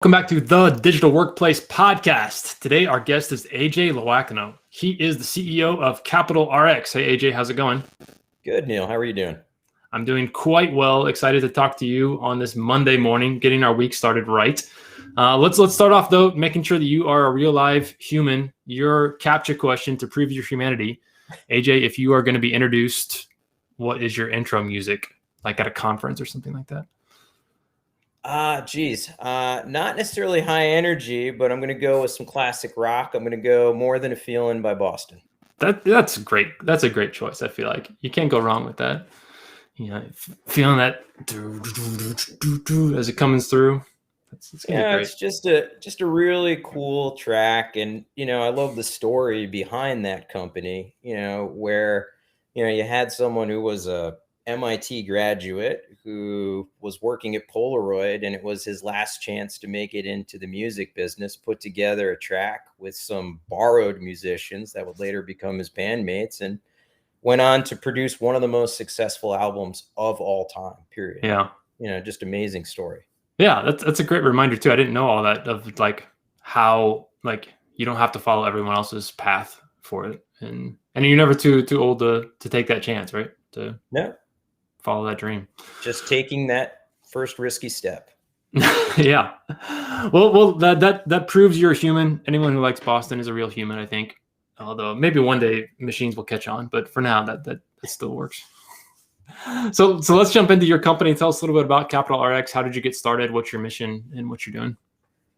Welcome back to the Digital Workplace Podcast. Today, our guest is AJ Loiacono. He is the CEO of Capital RX. Hey, AJ, how's it going? Good, Neil. How are you doing? I'm doing quite well. Excited to talk to you on this Monday morning, getting our week started right. Let's start off, though, making sure that you are a real live human. Your captcha question to prove your humanity. AJ, if you are going to be introduced, what is your intro music, like at a conference or something like that? Not necessarily high energy, but I'm going to go with some classic rock. I'm going to go More Than a Feeling by Boston. That's great. That's a great choice. I feel like you can't go wrong with that. You know, feeling that as it comes through. It's gonna be great. It's just a really cool track, and I love the story behind that company. Where you had someone who was a MIT graduate who was working at Polaroid, and it was his last chance to make it into the music business, put together a track with some borrowed musicians that would later become his bandmates, and went on to produce one of the most successful albums of all time, period. Yeah. Just amazing story. Yeah, that's a great reminder too. I didn't know all that, of like how you don't have to follow everyone else's path for it. And you're never too old to take that chance, right? To follow that dream. Just taking that first risky step. Yeah. Well, that proves you're a human. Anyone who likes Boston is a real human, I think. Although maybe one day machines will catch on, but for now that still works. So let's jump into your company. Tell us a little bit about Capital RX. How did you get started? What's your mission and what you're doing?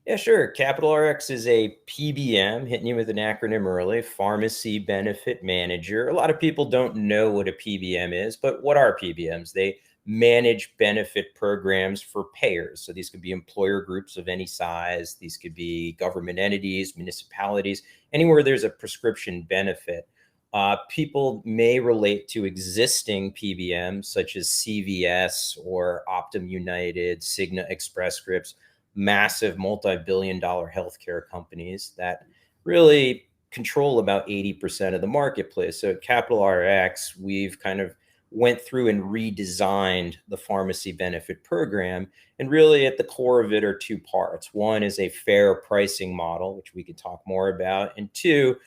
Yeah, sure. Capital RX is a PBM, hitting you with an acronym early, Pharmacy Benefit Manager. A lot of people don't know what a PBM is, but what are PBMs? They manage benefit programs for payers. So these could be employer groups of any size. These could be government entities, municipalities, anywhere there's a prescription benefit. People may relate to existing PBMs such as CVS or Optum United, Cigna, Express Scripts, massive multi-billion-dollar healthcare companies that really control about 80% of the marketplace. So at Capital RX, we've kind of went through and redesigned the pharmacy benefit program. And really at the core of it are two parts. One is a fair pricing model, which we could talk more about. And two,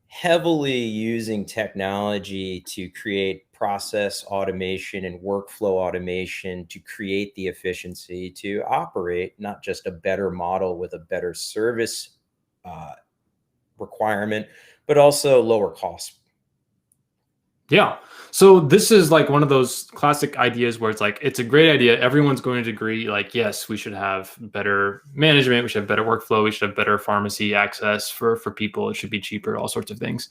heavily using technology to create process automation and workflow automation to create the efficiency to operate not just a better model with a better service requirement, but also lower costs. Yeah. So this is like one of those classic ideas where it's a great idea. Everyone's going to agree, yes, we should have better management. We should have better workflow. We should have better pharmacy access for people. It should be cheaper, all sorts of things.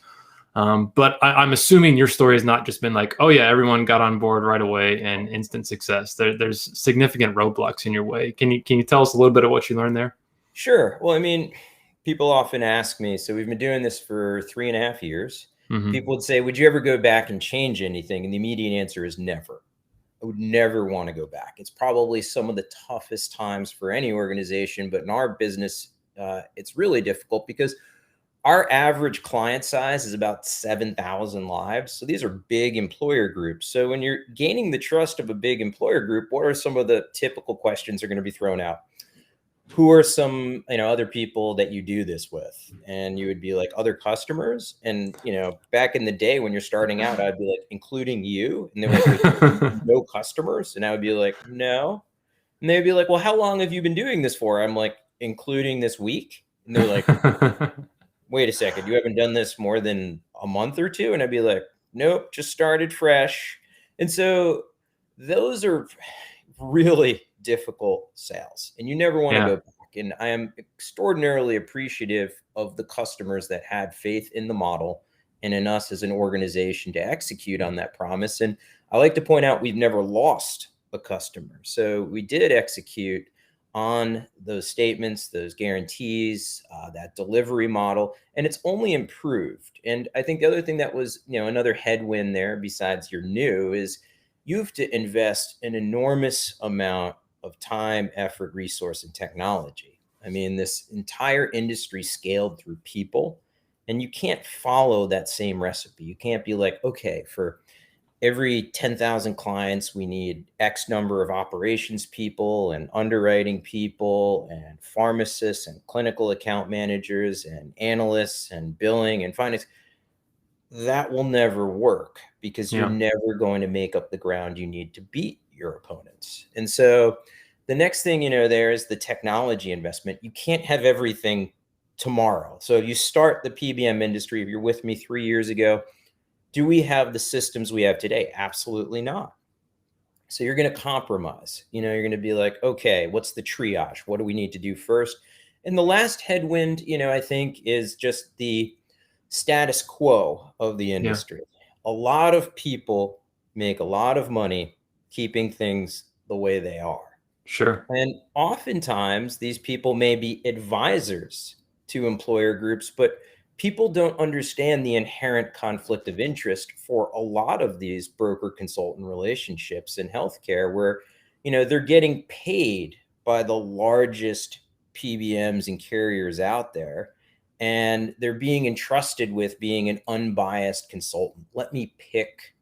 But I'm assuming your story has not just been oh yeah, everyone got on board right away and instant success. There's significant roadblocks in your way. Can you tell us a little bit of what you learned there? Sure. Well, people often ask me, so we've been doing this for 3.5 years. Mm-hmm. People would say, would you ever go back and change anything? And the immediate answer is never. I would never want to go back. It's probably some of the toughest times for any organization, but in our business, it's really difficult because our average client size is about 7,000 lives. So these are big employer groups. So when you're gaining the trust of a big employer group, what are some of the typical questions that are going to be thrown out? Who are some, other people that you do this with? And you would be like, other customers. And, back in the day when you're starting out, I'd be like, including you. And they were like, no customers. And I would be like, no. And they'd be like, well, how long have you been doing this for? I'm like, including this week. And they're like, wait a second, you haven't done this more than a month or two? And I'd be like, nope, just started fresh. And so those are really difficult sales, and you never want to go back. And I am extraordinarily appreciative of the customers that had faith in the model and in us as an organization to execute on that promise. And I like to point out we've never lost a customer. So we did execute on those statements, those guarantees, that delivery model, and it's only improved. And I think the other thing that was, another headwind there, besides you're new, is you have to invest an enormous amount of time, effort, resource, and technology. This entire industry scaled through people, and you can't follow that same recipe. You can't be like, okay, for every 10,000 clients, we need X number of operations people and underwriting people and pharmacists and clinical account managers and analysts and billing and finance. That will never work because you're Yeah. never going to make up the ground you need to beat your opponents. And so the next thing, there is the technology investment. You can't have everything tomorrow. So you start the PBM industry. If you're with me 3 years ago, do we have the systems we have today? Absolutely not. So you're going to compromise. You're going to be like, okay, what's the triage? What do we need to do first? And the last headwind, I think is just the status quo of the Yeah. industry. A lot of people make a lot of money keeping things the way they are. Sure. And oftentimes these people may be advisors to employer groups, but people don't understand the inherent conflict of interest for a lot of these broker consultant relationships in healthcare where, they're getting paid by the largest PBMs and carriers out there. And they're being entrusted with being an unbiased consultant. Let me pick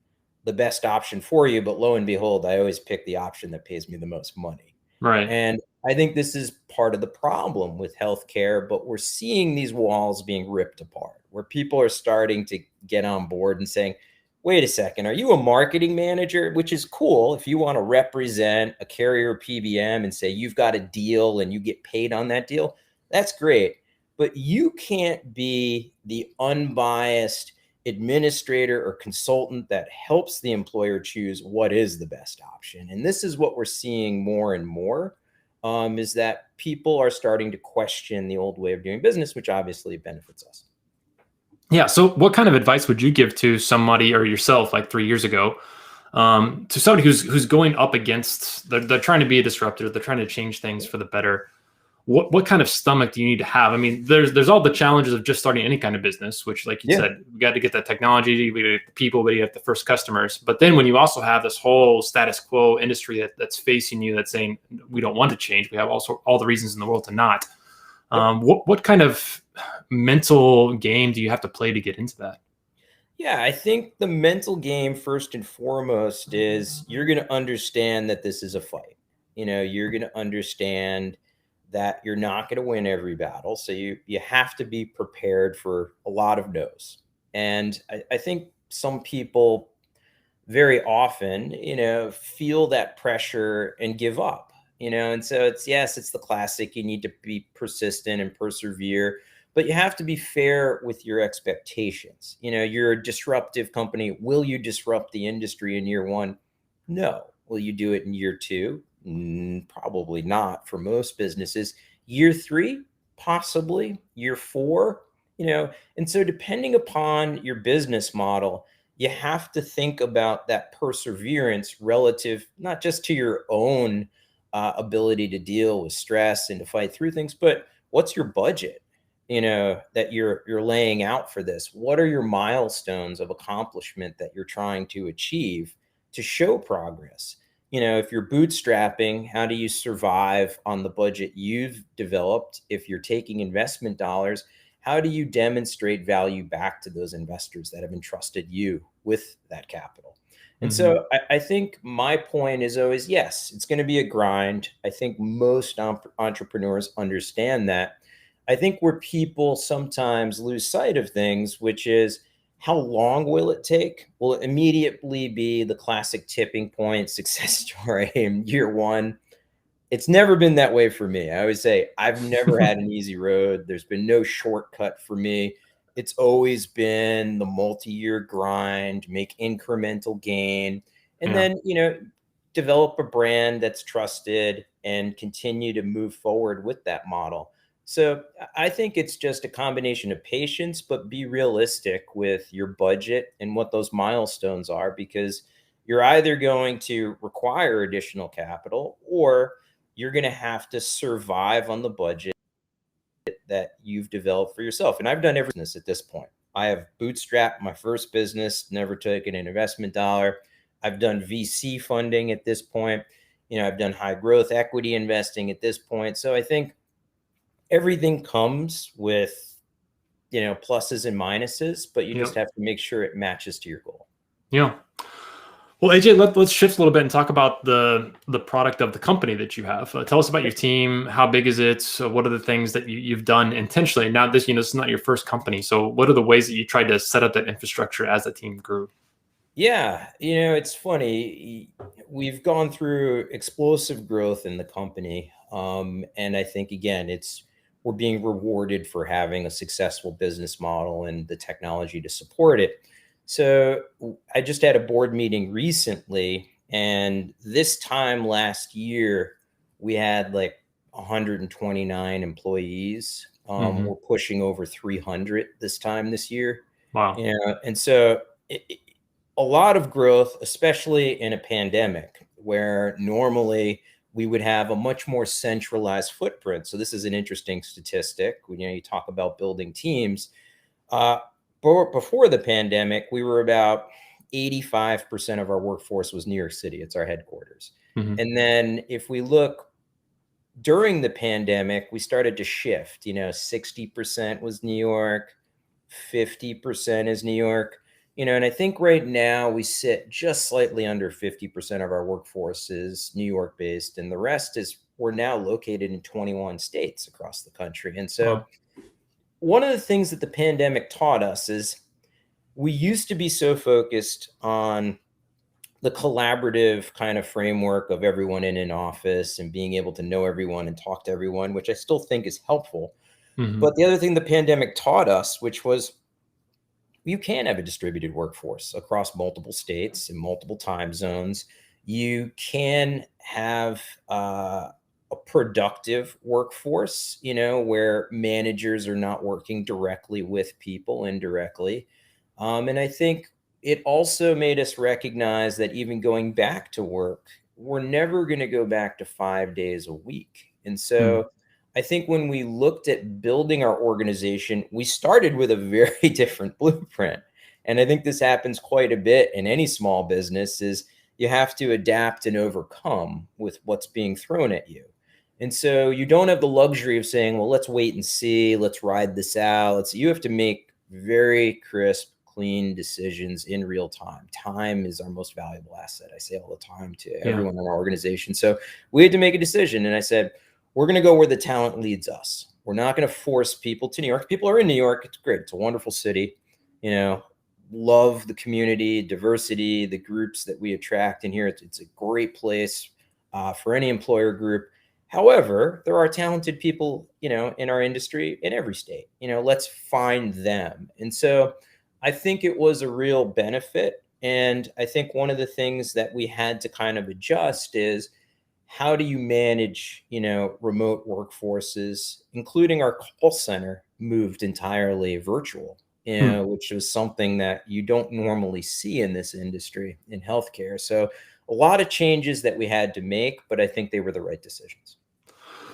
the best option for you. But lo and behold, I always pick the option that pays me the most money. Right. And I think this is part of the problem with healthcare, but we're seeing these walls being ripped apart where people are starting to get on board and saying, wait a second, are you a marketing manager? Which is cool if you want to represent a carrier PBM and say you've got a deal and you get paid on that deal. That's great. But you can't be the unbiased administrator or consultant that helps the employer choose what is the best option. And this is what we're seeing more and more, is that people are starting to question the old way of doing business, which obviously benefits us. Yeah. So what kind of advice would you give to somebody or yourself like 3 years ago, to somebody who's going up against, they're trying to be a disruptor, they're trying to change things for the better. What kind of stomach do you need to have? I mean, there's all the challenges of just starting any kind of business, which, like you said, we got to get that technology, we got to get the people, but you have the first customers. But then when you also have this whole status quo industry that's facing you, that's saying we don't want to change, we have also all the reasons in the world to not. What kind of mental game do you have to play to get into that? Yeah, I think the mental game, first and foremost, is you're going to understand that this is a fight. You're going to understand that you're not going to win every battle. So you have to be prepared for a lot of no's. And I think some people very often, feel that pressure and give up, and so it's the classic, you need to be persistent and persevere, but you have to be fair with your expectations. You're a disruptive company. Will you disrupt the industry in year one? No. Will you do it in year two? Probably not for most businesses. Year three, possibly. Year four, and so depending upon your business model, you have to think about that perseverance relative, not just to your own ability to deal with stress and to fight through things, but what's your budget, that you're laying out for this? What are your milestones of accomplishment that you're trying to achieve to show progress? If you're bootstrapping, how do you survive on the budget you've developed? If you're taking investment dollars, how do you demonstrate value back to those investors that have entrusted you with that capital? And so I think my point is always, yes, it's going to be a grind. I think most entrepreneurs understand that. I think where people sometimes lose sight of things, which is, how long will it take? Will it immediately be the classic tipping point success story in year one? It's never been that way for me. I always say I've never had an easy road. There's been no shortcut for me. It's always been the multi-year grind, make incremental gain, and then, develop a brand that's trusted and continue to move forward with that model. So I think it's just a combination of patience, but be realistic with your budget and what those milestones are, because you're either going to require additional capital or you're going to have to survive on the budget that you've developed for yourself. And I've done every business at this point. I have bootstrapped my first business, never taken an investment dollar. I've done VC funding at this point. I've done high growth equity investing at this point. So I think everything comes with, pluses and minuses, but you just have to make sure it matches to your goal. Yeah. Well, AJ, let's shift a little bit and talk about the product of the company that you have. Tell us about your team. How big is it? So what are the things that you've done intentionally? Now, this is not your first company. So what are the ways that you tried to set up that infrastructure as the team grew? Yeah, it's funny. We've gone through explosive growth in the company. And I think, again, we're being rewarded for having a successful business model and the technology to support it. So I just had a board meeting recently, and this time last year, we had like 129 employees. We're pushing over 300 this time this year. Wow. And so a lot of growth, especially in a pandemic where normally we would have a much more centralized footprint. So this is an interesting statistic. When you talk about building teams, before the pandemic, we were about 85% of our workforce was New York City. It's our headquarters. And then if we look during the pandemic, we started to shift, 60% was New York, 50% is New York. And I think right now we sit just slightly under 50% of our workforce is New York based, and the rest is we're now located in 21 states across the country. And so one of the things that the pandemic taught us is we used to be so focused on the collaborative kind of framework of everyone in an office and being able to know everyone and talk to everyone, which I still think is helpful. But the other thing the pandemic taught us, which was you can have a distributed workforce across multiple states and multiple time zones. You can have a productive workforce, where managers are not working directly with people indirectly. And I think it also made us recognize that even going back to work, we're never going to go back to 5 days a week. And so I think when we looked at building our organization, we started with a very different blueprint. And I think this happens quite a bit in any small business is you have to adapt and overcome with what's being thrown at you. And so you don't have the luxury of saying, well, let's wait and see, let's ride this out. You have to make very crisp, clean decisions in real time. Time is our most valuable asset. I say all the time to everyone in our organization. So we had to make a decision. And I said, we're going to go where the talent leads us. We're not going to force people to New York. People are in New York. It's great. It's a wonderful city. Love the community, diversity, the groups that we attract in here. It's a great place for any employer group. However, there are talented people, in our industry in every state. Let's find them. And so I think it was a real benefit. And I think one of the things that we had to kind of adjust is how do you manage, remote workforces, including our call center moved entirely virtual, which was something that you don't normally see in this industry in healthcare. So a lot of changes that we had to make, but I think they were the right decisions.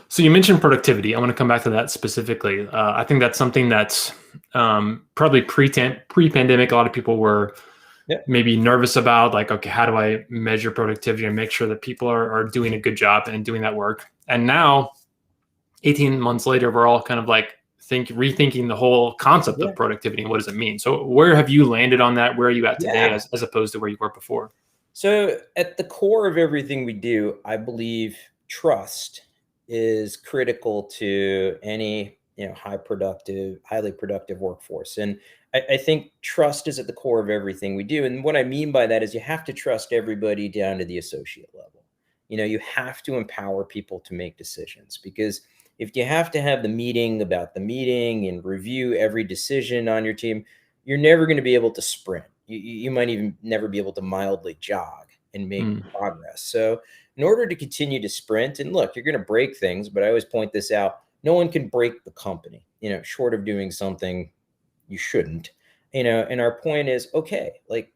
So you mentioned productivity. I want to come back to that specifically. I think that's something that's probably pre-pandemic. A lot of people were maybe nervous about, like, okay, how do I measure productivity and make sure that people are doing a good job and doing that work? And now, 18 months later, we're all kind of like rethinking the whole concept of productivity and what does it mean? So where have you landed on that? Where are you at today as opposed to where you were before? So at the core of everything we do, I believe trust is critical to any highly productive workforce. And I think trust is at the core of everything we do. And what I mean by that is you have to trust everybody down to the associate level. You have to empower people to make decisions, because if you have to have the meeting about the meeting and review every decision on your team, you're never going to be able to sprint. You might even never be able to mildly jog and make progress. So in order to continue to sprint, and look, you're going to break things, but I always point this out, no one can break the company, short of doing something you shouldn't, and our point is, okay, like,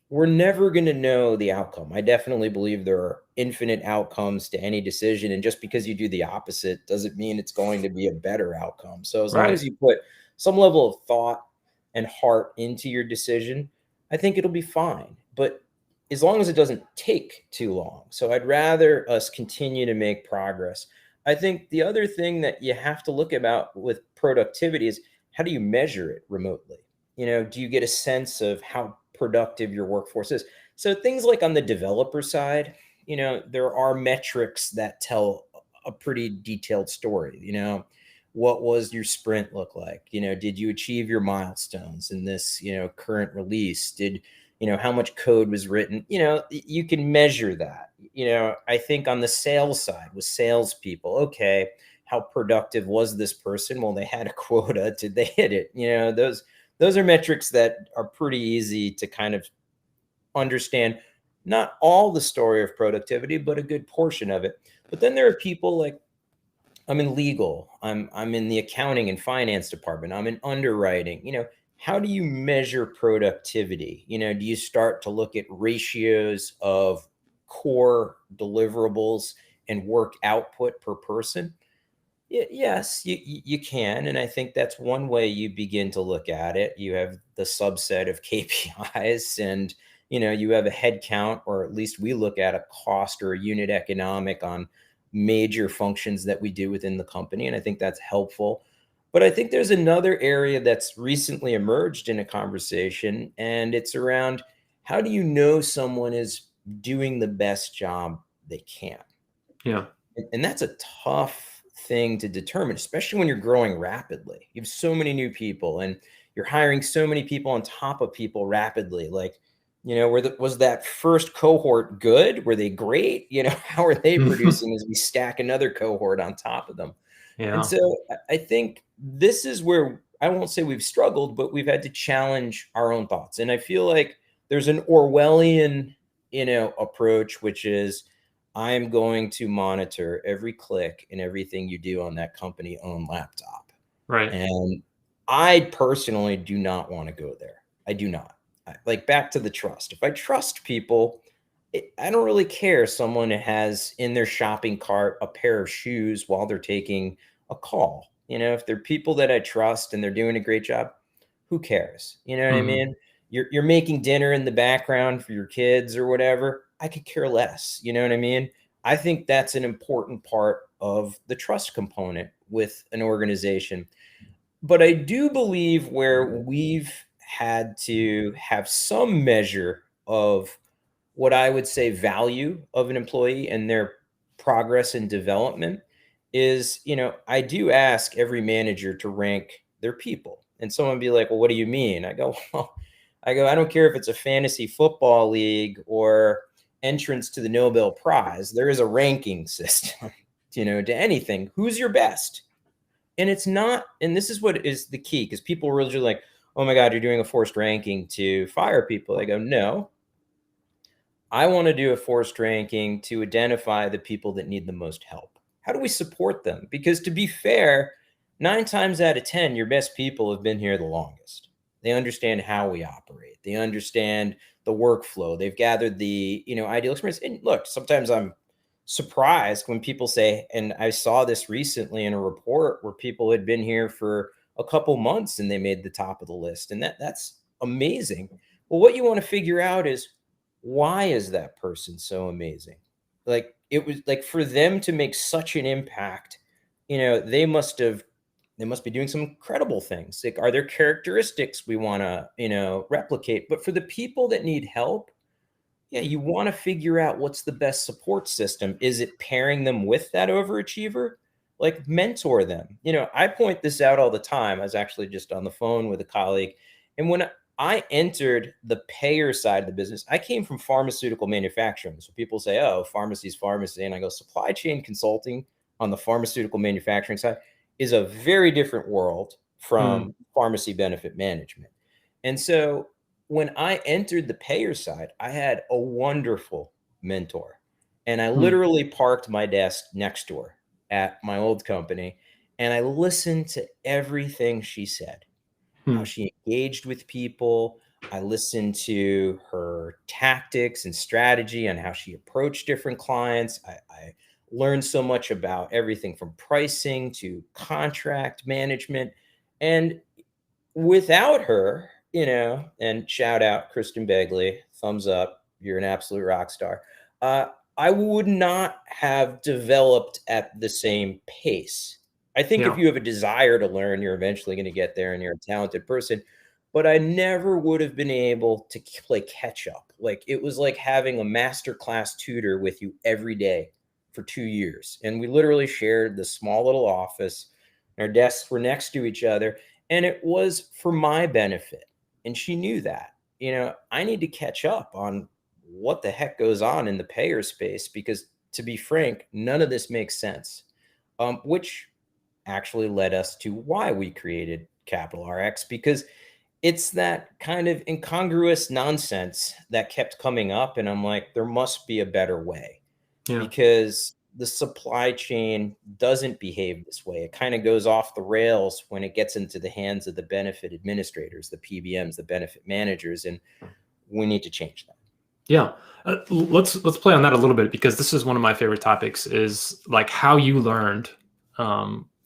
we're never going to know the outcome. I definitely believe there are infinite outcomes to any decision. And just because you do the opposite doesn't mean it's going to be a better outcome. So as long as you put some level of thought and heart into your decision, I think it'll be fine. But as long as it doesn't take too long. So I'd rather us continue to make progress. I think the other thing that you have to look about with productivity is, how do you measure it remotely? Do you get a sense of how productive your workforce is? So things like on the developer side, there are metrics that tell a pretty detailed story. What was your sprint look like? Did you achieve your milestones in this, current release? Did, how much code was written? You can measure that. I think on the sales side with salespeople, okay, how productive was this person? Well, they had a quota. Did they hit it? Those are metrics that are pretty easy to kind of understand, not all the story of productivity, but a good portion of it. But then there are people like, I'm in legal, I'm in the accounting and finance department, I'm in underwriting. How do you measure productivity? Do you start to look at ratios of core deliverables and work output per person? Yes, you can. And I think that's one way you begin to look at it. You have the subset of KPIs and, you have a head count, or at least we look at a cost or a unit economic on major functions that we do within the company. And I think that's helpful. But I think there's another area that's recently emerged in a conversation, and it's around, how do you know someone is doing the best job they can? Yeah. And that's a tough thing to determine, especially when you're growing rapidly. You have so many new people and you're hiring so many people on top of people rapidly. Like, was that first cohort good? Were they great? How are they producing as we stack another cohort on top of them? And Yeah. so I think this is where, I won't say we've struggled, but we've had to challenge our own thoughts. And I feel like there's an Orwellian, approach, which is, I'm going to monitor every click and everything you do on that company owned laptop. Right. And I personally do not want to go there. I do not. Like, back to the trust. If I trust people, I don't really care if someone has in their shopping cart a pair of shoes while they're taking a call. If they're people that I trust and they're doing a great job, who cares? You know what I mean? You're making dinner in the background for your kids or whatever. I could care less. You know what I mean? I think that's an important part of the trust component with an organization. But I do believe where we've had to have some measure of what I would say value of an employee and their progress and development is, I do ask every manager to rank their people. And someone be like, well, what do you mean? I go, I don't care if it's a fantasy football league or entrance to the Nobel Prize. There is a ranking system, to anything. Who's your best? And it's not, and this is what is the key, because people are really like, oh my God, you're doing a forced ranking to fire people. I go, no, I want to do a forced ranking to identify the people that need the most help. How do we support them? Because to be fair, 9 times out of 10, your best people have been here the longest. They understand how we operate. They understand the workflow. They've gathered the, ideal experience. And look, sometimes I'm surprised when people say, and I saw this recently in a report where people had been here for a couple months and they made the top of the list. And that's amazing. Well, what you want to figure out is, why is that person so amazing? Like, it was like, for them to make such an impact, they must be doing some incredible things. Like, are there characteristics we want to, replicate? But for the people that need help, yeah, you want to figure out what's the best support system. Is it pairing them with that overachiever? Like, mentor them. I point this out all the time. I was actually just on the phone with a colleague. And when I entered the payer side of the business, I came from pharmaceutical manufacturing. So people say, oh, pharmacy's pharmacy. And I go, supply chain consulting on the pharmaceutical manufacturing side is a very different world from pharmacy benefit management. And so when I entered the payer side, I had a wonderful mentor. And I literally parked my desk next door at my old company. And I listened to everything she said, how she engaged with people. I listened to her tactics and strategy and how she approached different clients. I learned so much about everything from pricing to contract management. And without her, and shout out Kristen Begley, thumbs up, you're an absolute rock star. I would not have developed at the same pace. I think if you have a desire to learn, you're eventually going to get there and you're a talented person. But I never would have been able to play catch up Like it was like having a masterclass tutor with you every day for 2 years. And we literally shared this small little office. Our desks were next to each other, and it was for my benefit. And she knew that, I need to catch up on what the heck goes on in the payer space, because to be frank, none of this makes sense. Which actually led us to why we created Capital RX, because it's that kind of incongruous nonsense that kept coming up. And I'm like, there must be a better way, because the supply chain doesn't behave this way. It kind of goes off the rails when it gets into the hands of the benefit administrators, the PBMs, the benefit managers, and we need to change that. Yeah. Let's play on that a little bit, because this is one of my favorite topics, is like how you learned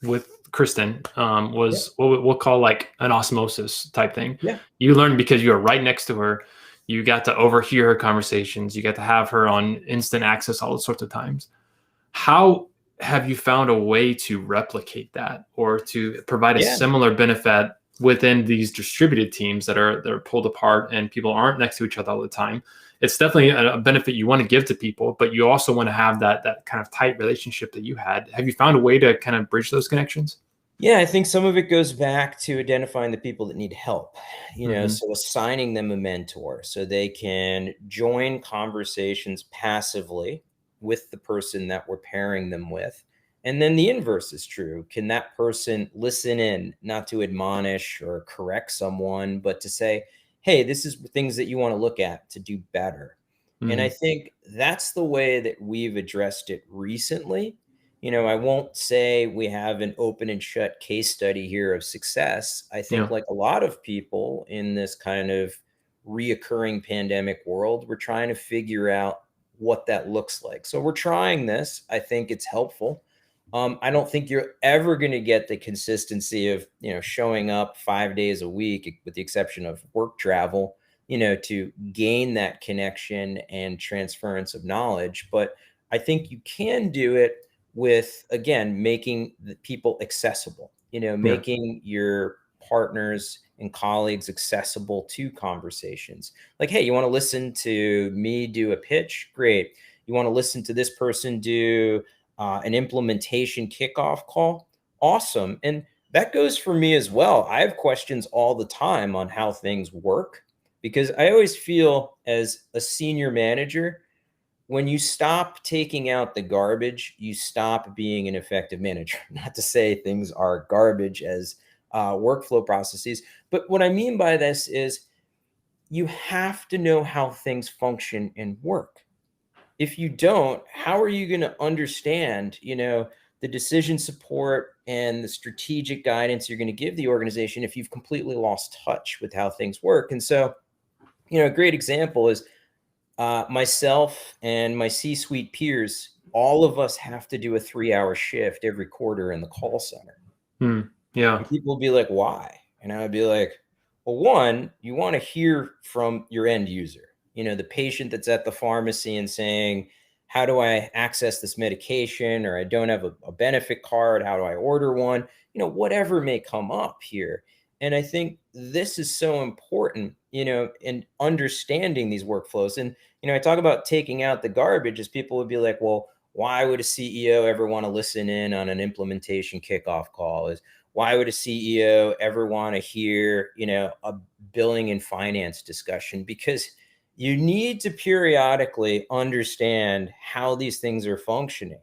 with Kristen was what we'll call like an osmosis type thing. Yeah. You learned because you were right next to her. You got to overhear her conversations. You got to have her on instant access all sorts of times. How have you found a way to replicate that, or to provide a similar benefit within these distributed teams that are pulled apart and people aren't next to each other all the time? It's definitely a benefit you want to give to people, but you also want to have that kind of tight relationship that you had. Have you found a way to kind of bridge those connections? Yeah, I think some of it goes back to identifying the people that need help, so assigning them a mentor so they can join conversations passively with the person that we're pairing them with. And then the inverse is true. Can that person listen in, not to admonish or correct someone, but to say, hey, this is things that you want to look at to do better. And I think that's the way that we've addressed it recently. I won't say we have an open and shut case study here of success. I think like a lot of people in this kind of reoccurring pandemic world, we're trying to figure out what that looks like. So we're trying this. I think it's helpful. I don't think you're ever going to get the consistency of, showing up 5 days a week, with the exception of work travel, to gain that connection and transference of knowledge. But I think you can do it with, again, making the people accessible, making your partners and colleagues accessible to conversations. Like, hey, you want to listen to me do a pitch? Great. You want to listen to this person do an implementation kickoff call? Awesome. And that goes for me as well. I have questions all the time on how things work, because I always feel as a senior manager, when you stop taking out the garbage, you stop being an effective manager. Not to say things are garbage as workflow processes, but what I mean by this is you have to know how things function and work. If you don't, how are you going to understand, the decision support and the strategic guidance you're going to give the organization if you've completely lost touch with how things work? And so, a great example is myself and my C-suite peers. All of us have to do a 3-hour shift every quarter in the call center. Yeah. And people will be like, why? And I would be like, well, one, you want to hear from your end user, the patient that's at the pharmacy and saying, how do I access this medication? Or I don't have a benefit card. How do I order one? Whatever may come up here. And I think this is so important, in understanding these workflows. And, I talk about taking out the garbage, as people would be like, well, why would a CEO ever want to listen in on an implementation kickoff call? Is why would a CEO ever want to hear, a billing and finance discussion? Because you need to periodically understand how these things are functioning.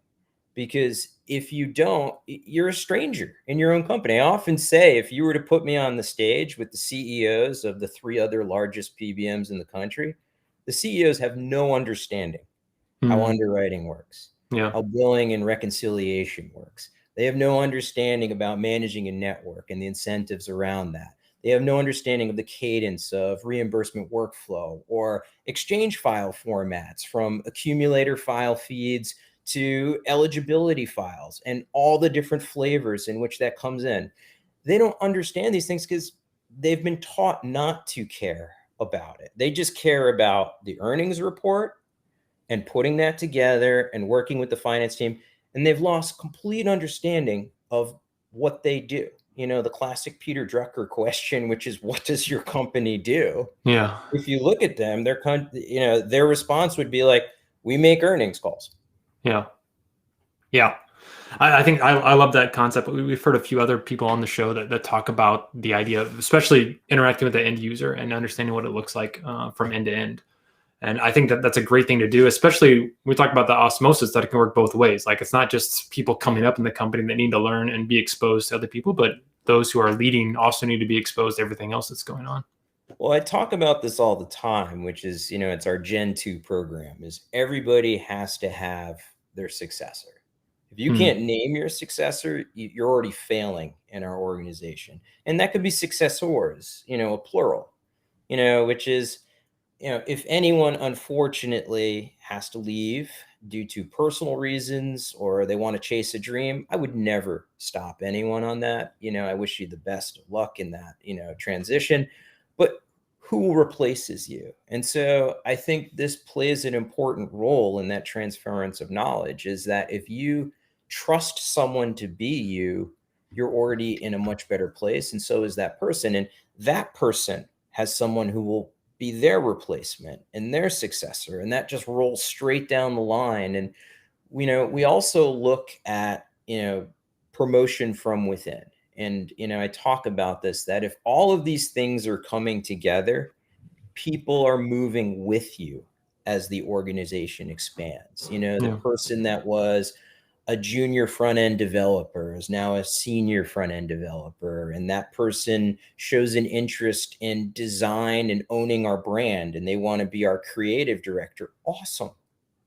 Because if you don't, you're a stranger in your own company. I often say, if you were to put me on the stage with the CEOs of the 3 other largest PBMs in the country, the CEOs have no understanding how underwriting works, how billing and reconciliation works. They have no understanding about managing a network and the incentives around that. They have no understanding of the cadence of reimbursement workflow or exchange file formats, from accumulator file feeds to eligibility files and all the different flavors in which that comes in. They don't understand these things because they've been taught not to care about it. They just care about the earnings report and putting that together and working with the finance team. And they've lost complete understanding of what they do. the classic Peter Drucker question, which is, what does your company do? Yeah. If you look at them, their response would be like, we make earnings calls. Yeah. Yeah. I think I love that concept. We've heard a few other people on the show that talk about the idea of especially interacting with the end user and understanding what it looks like from end to end. And I think that's a great thing to do, especially when we talk about the osmosis, that it can work both ways. Like, it's not just people coming up in the company that need to learn and be exposed to other people, but those who are leading also need to be exposed to everything else that's going on. Well, I talk about this all the time, which is, it's our Gen 2 program, is everybody has to have their successor. If you can't name your successor, you're already failing in our organization. And that could be successors, a plural, which is, if anyone unfortunately has to leave due to personal reasons or they want to chase a dream, I would never stop anyone on that. I wish you the best of luck in that, transition. But who replaces you? And so I think this plays an important role in that transference of knowledge, is that if you trust someone to be you, you're already in a much better place. And so is that person. And that person has someone who will be their replacement and their successor. And that just rolls straight down the line. And, we also look at, promotion from within. And, I talk about this, that if all of these things are coming together, people are moving with you as the organization expands. The person that was a junior front-end developer is now a senior front-end developer. And that person shows an interest in design and owning our brand, and they want to be our creative director. Awesome.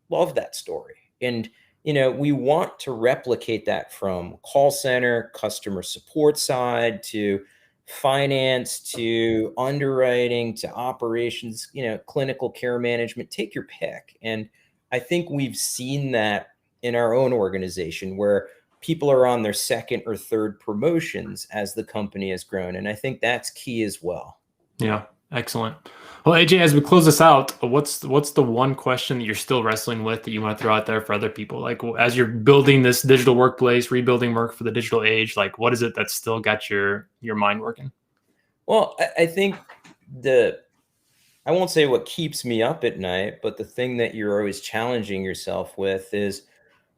Love that story. And, we want to replicate that from call center, customer support side, to finance, to underwriting, to operations, clinical care management, take your pick. And I think we've seen that in our own organization, where people are on their second or third promotions as the company has grown. And I think that's key as well. Yeah. Excellent. Well, AJ, as we close this out, what's the one question that you're still wrestling with that you want to throw out there for other people? Like, as you're building this digital workplace, rebuilding work for the digital age, like, what is it that's still got your mind working? Well, I think I won't say what keeps me up at night, but the thing that you're always challenging yourself with is,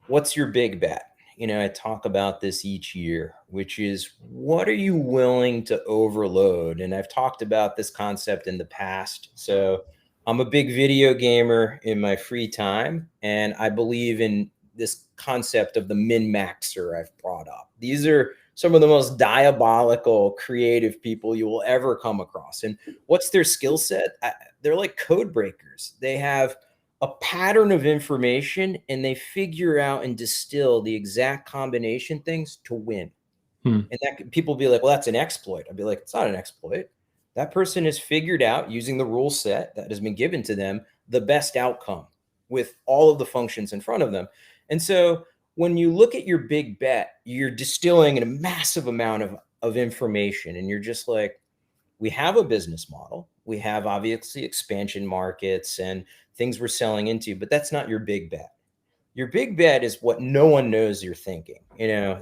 what's your big bet? I talk about this each year, which is, what are you willing to overload? And I've talked about this concept in the past. So I'm a big video gamer in my free time, and I believe in this concept of the min-maxer I've brought up. These are some of the most diabolical creative people you will ever come across. And what's their skill set? They're like code breakers. They have a pattern of information, and they figure out and distill the exact combination things to win. And that people be like, well, that's an exploit. I'd be like, it's not an exploit. That person has figured out, using the rule set that has been given to them, the best outcome with all of the functions in front of them. And so when you look at your big bet, you're distilling a massive amount of information, and you're just like, we have a business model. We have obviously expansion markets and things we're selling into, but that's not your big bet. Your big bet is what no one knows you're thinking.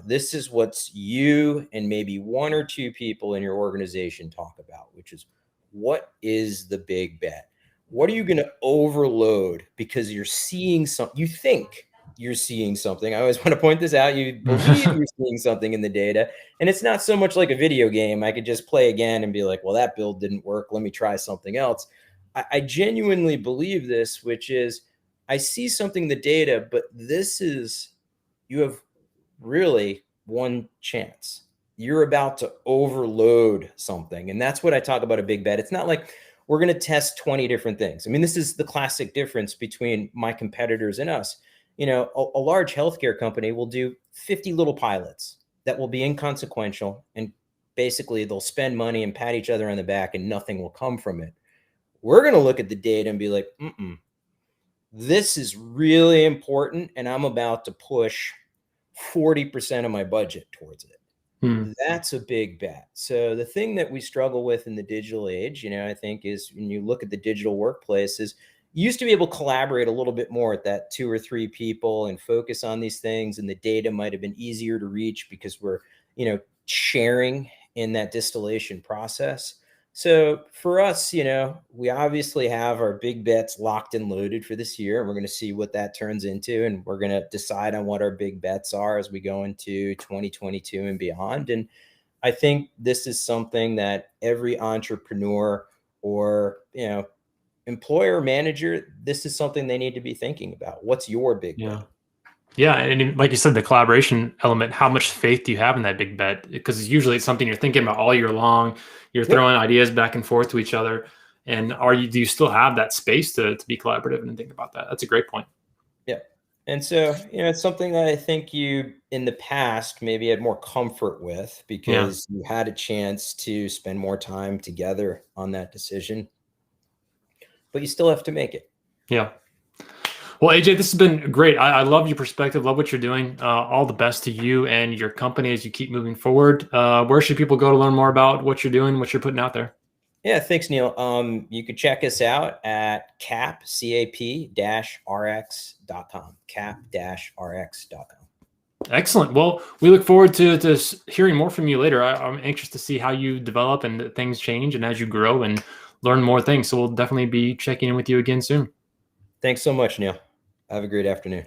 This is what's you and maybe one or two people in your organization talk about, which is, what is the big bet? What are you going to overload because you're seeing something? You think you're seeing something. I always want to point this out. You believe you're seeing something in the data, and it's not so much like a video game. I could just play again and be like, well, that build didn't work. Let me try something else. I genuinely believe this, which is, I see something in the data, but you have really one chance. You're about to overload something. And that's what I talk about a big bet. It's not like we're going to test 20 different things. I mean, this is the classic difference between my competitors and us. A large healthcare company will do 50 little pilots that will be inconsequential, and basically they'll spend money and pat each other on the back, and nothing will come from it. We're going to look at the data and be like, this is really important, and I'm about to push 40% of my budget towards it. That's a big bet. So the thing that we struggle with in the digital age, I think, is when you look at the digital workplace, is you used to be able to collaborate a little bit more at that 2 or 3 people and focus on these things. And the data might have been easier to reach because we're, sharing in that distillation process. So for us, we obviously have our big bets locked and loaded for this year, and we're going to see what that turns into. And we're going to decide on what our big bets are as we go into 2022 and beyond. And I think this is something that every entrepreneur or, employer, manager, this is something they need to be thinking about. What's your big bet? Yeah. And like you said, the collaboration element, how much faith do you have in that big bet? Because usually it's something you're thinking about all year long. You're throwing ideas back and forth to each other. And do you still have that space to be collaborative and think about that? That's a great point. Yeah. And so, it's something that I think you in the past maybe had more comfort with because you had a chance to spend more time together on that decision, but you still have to make it. Yeah. Well, AJ, this has been great. I love your perspective. Love what you're doing. All the best to you and your company as you keep moving forward. Where should people go to learn more about what you're doing, what you're putting out there? Yeah, thanks, Neil. You can check us out at cap-rx.com, cap-rx.com. Excellent. Well, we look forward to hearing more from you later. I'm anxious to see how you develop and things change and as you grow and learn more things. So we'll definitely be checking in with you again soon. Thanks so much, Neil. Have a great afternoon.